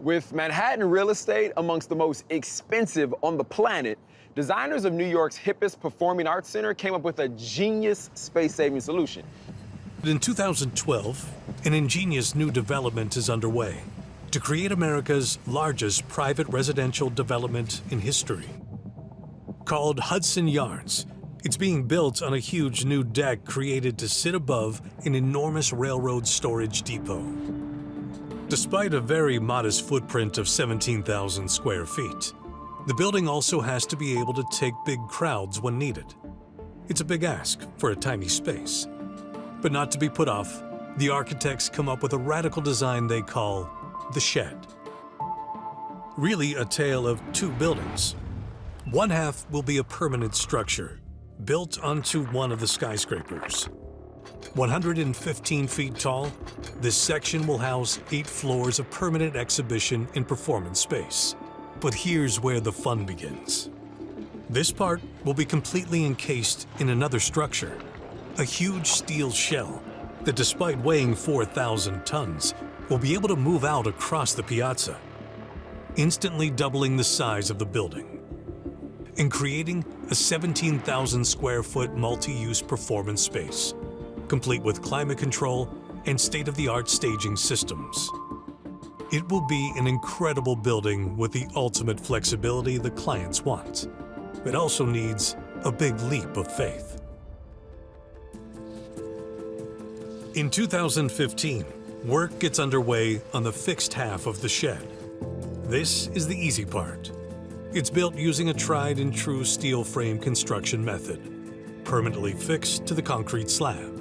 With Manhattan real estate amongst the most expensive on the planet, designers of New York's hippest performing arts center came up with a genius space-saving solution. In 2012, an ingenious new development is underway to create America's largest private residential development in history. Called Hudson Yards, it's being built on a huge new deck created to sit above an enormous railroad storage depot. Despite a very modest footprint of 17,000 square feet, the building also has to be able to take big crowds when needed. It's a big ask for a tiny space. But not to be put off, the architects come up with a radical design they call the shed. Really a tale of two buildings. One half will be a permanent structure, built onto one of the skyscrapers. 115 feet tall, this section will house 8 floors of permanent exhibition and performance space. But here's where the fun begins. This part will be completely encased in another structure, a huge steel shell that, despite weighing 4,000 tons, will be able to move out across the piazza, instantly doubling the size of the building and creating a 17,000 square foot multi-use performance space, complete with climate control and state-of-the-art staging systems. It will be an incredible building with the ultimate flexibility the clients want. It also needs a big leap of faith. In 2015, work gets underway on the fixed half of the shed. This is the easy part. It's built using a tried-and-true steel frame construction method, permanently fixed to the concrete slab.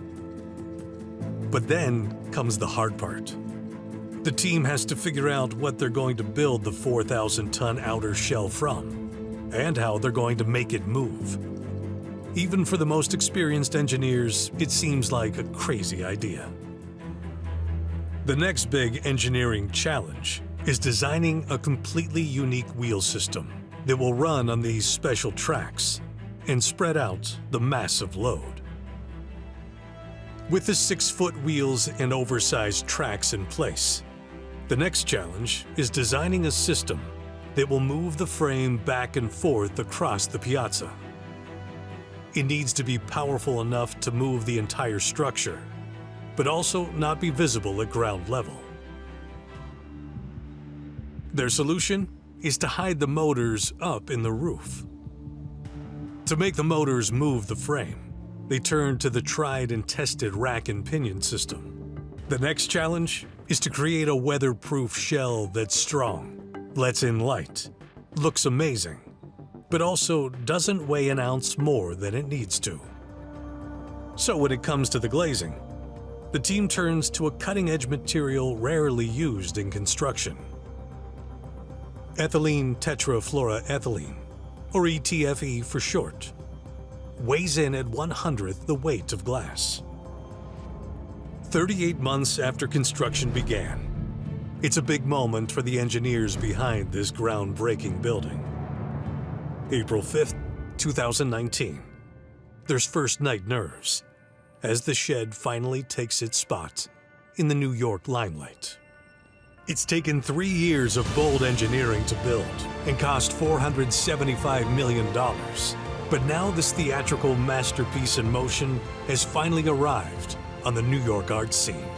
But then comes the hard part. The team has to figure out what they're going to build the 4,000-ton outer shell from, and how they're going to make it move. Even for the most experienced engineers, it seems like a crazy idea. The next big engineering challenge is designing a completely unique wheel system that will run on these special tracks and spread out the massive load. With the 6-foot wheels and oversized tracks in place, the next challenge is designing a system that will move the frame back and forth across the piazza. It needs to be powerful enough to move the entire structure, but also not be visible at ground level. Their solution is to hide the motors up in the roof. To make the motors move the frame, they turn to the tried and tested rack and pinion system. The next challenge is to create a weatherproof shell that's strong, lets in light, looks amazing, but also doesn't weigh an ounce more than it needs to. So when it comes to the glazing, the team turns to a cutting-edge material rarely used in construction. Ethylene tetrafluoroethylene, or ETFE for short, weighs in at 1/100th the weight of glass. 38 months after construction began, it's a big moment for the engineers behind this groundbreaking building. April 5th, 2019. There's first night nerves as the shed finally takes its spot in the New York limelight. It's taken 3 years of bold engineering to build and cost $475 million. But now this theatrical masterpiece in motion has finally arrived on the New York art scene.